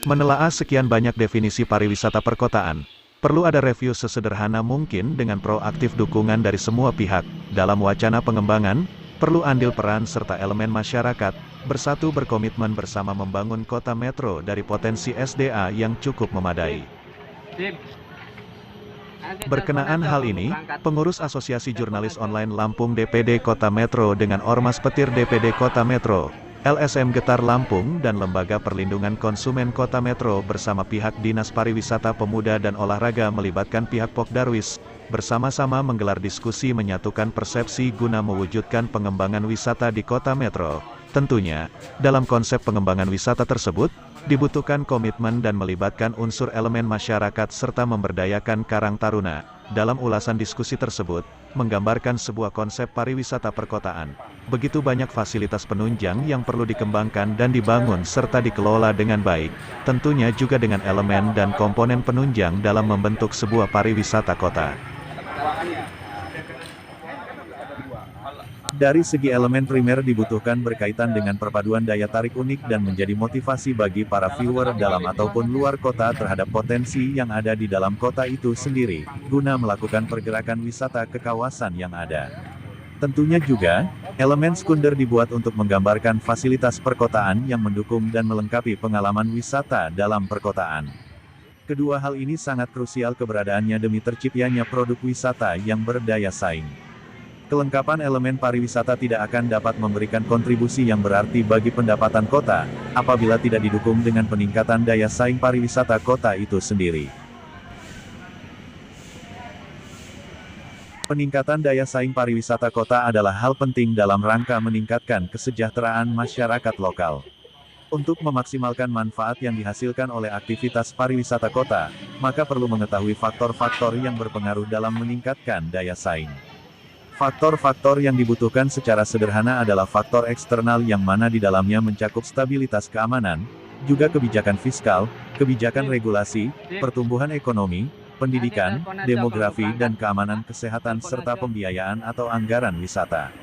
Menelaah sekian banyak definisi pariwisata perkotaan, perlu ada review sesederhana mungkin dengan proaktif dukungan dari semua pihak. Dalam wacana pengembangan, perlu andil peran serta elemen masyarakat, bersatu berkomitmen bersama membangun kota metro dari potensi SDA yang cukup memadai. Berkenaan hal ini, pengurus Asosiasi Jurnalis Online Lampung DPD Kota Metro dengan Ormas Petir DPD Kota Metro, LSM Getar Lampung dan Lembaga Perlindungan Konsumen Kota Metro bersama pihak Dinas Pariwisata Pemuda dan Olahraga melibatkan pihak Pokdarwis, bersama-sama menggelar diskusi menyatukan persepsi guna mewujudkan pengembangan wisata di Kota Metro. Tentunya, dalam konsep pengembangan wisata tersebut, dibutuhkan komitmen dan melibatkan unsur elemen masyarakat serta memberdayakan Karang Taruna. Dalam ulasan diskusi tersebut, menggambarkan sebuah konsep pariwisata perkotaan. Begitu banyak fasilitas penunjang yang perlu dikembangkan dan dibangun serta dikelola dengan baik, tentunya juga dengan elemen dan komponen penunjang dalam membentuk sebuah pariwisata kota. Dari segi elemen primer dibutuhkan berkaitan dengan perpaduan daya tarik unik dan menjadi motivasi bagi para viewer dalam ataupun luar kota terhadap potensi yang ada di dalam kota itu sendiri, guna melakukan pergerakan wisata ke kawasan yang ada. Tentunya juga, elemen sekunder dibuat untuk menggambarkan fasilitas perkotaan yang mendukung dan melengkapi pengalaman wisata dalam perkotaan. Kedua hal ini sangat krusial keberadaannya demi terciptanya produk wisata yang berdaya saing. Kelengkapan elemen pariwisata tidak akan dapat memberikan kontribusi yang berarti bagi pendapatan kota, apabila tidak didukung dengan peningkatan daya saing pariwisata kota itu sendiri. Peningkatan daya saing pariwisata kota adalah hal penting dalam rangka meningkatkan kesejahteraan masyarakat lokal. Untuk memaksimalkan manfaat yang dihasilkan oleh aktivitas pariwisata kota, maka perlu mengetahui faktor-faktor yang berpengaruh dalam meningkatkan daya saing. Faktor-faktor yang dibutuhkan secara sederhana adalah faktor eksternal yang mana di dalamnya mencakup stabilitas keamanan, juga kebijakan fiskal, kebijakan regulasi, pertumbuhan ekonomi, pendidikan, demografi dan keamanan kesehatan serta pembiayaan atau anggaran wisata.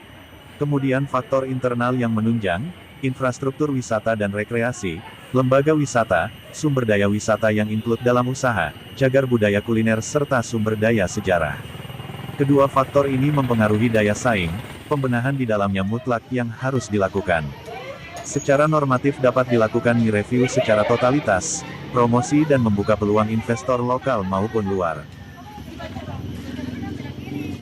Kemudian faktor internal yang menunjang, infrastruktur wisata dan rekreasi, lembaga wisata, sumber daya wisata yang include dalam usaha, cagar budaya kuliner serta sumber daya sejarah. Kedua faktor ini mempengaruhi daya saing, pembenahan di dalamnya mutlak yang harus dilakukan. Secara normatif dapat dilakukan review secara totalitas, promosi dan membuka peluang investor lokal maupun luar.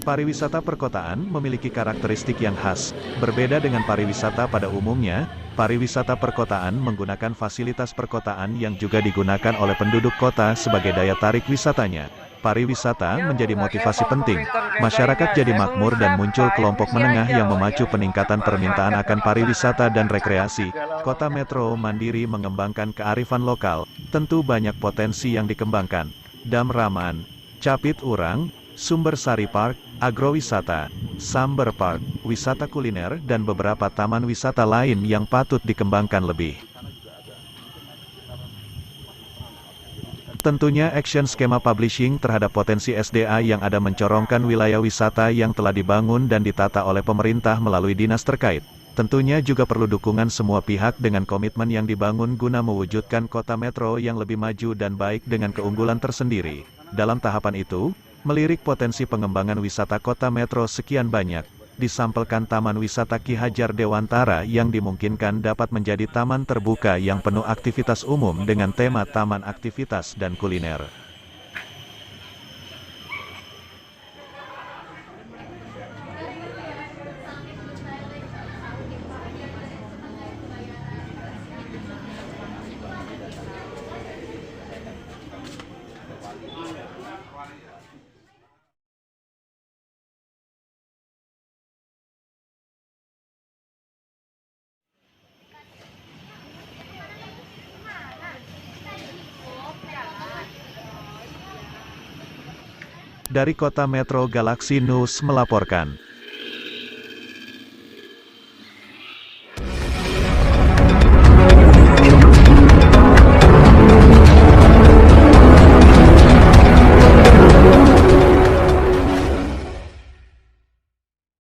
Pariwisata perkotaan memiliki karakteristik yang khas, berbeda dengan pariwisata pada umumnya. Pariwisata perkotaan menggunakan fasilitas perkotaan yang juga digunakan oleh penduduk kota sebagai daya tarik wisatanya. Pariwisata menjadi motivasi penting, masyarakat jadi makmur dan muncul kelompok menengah yang memacu peningkatan permintaan akan pariwisata dan rekreasi. Kota Metro mandiri mengembangkan kearifan lokal, tentu banyak potensi yang dikembangkan. Dam Raman, Capit Urang, Sumber Sari Park, agrowisata, Samber Park, wisata kuliner dan beberapa taman wisata lain yang patut dikembangkan lebih. Tentunya action skema publishing terhadap potensi SDA yang ada mencorongkan wilayah wisata yang telah dibangun dan ditata oleh pemerintah melalui dinas terkait. Tentunya juga perlu dukungan semua pihak dengan komitmen yang dibangun guna mewujudkan kota metro yang lebih maju dan baik dengan keunggulan tersendiri. Dalam tahapan itu, melirik potensi pengembangan wisata kota metro sekian banyak, disampaikan Taman Wisata Ki Hajar Dewantara yang dimungkinkan dapat menjadi taman terbuka yang penuh aktivitas umum dengan tema taman aktivitas dan kuliner. Dari Kota Metro Galaxy News melaporkan.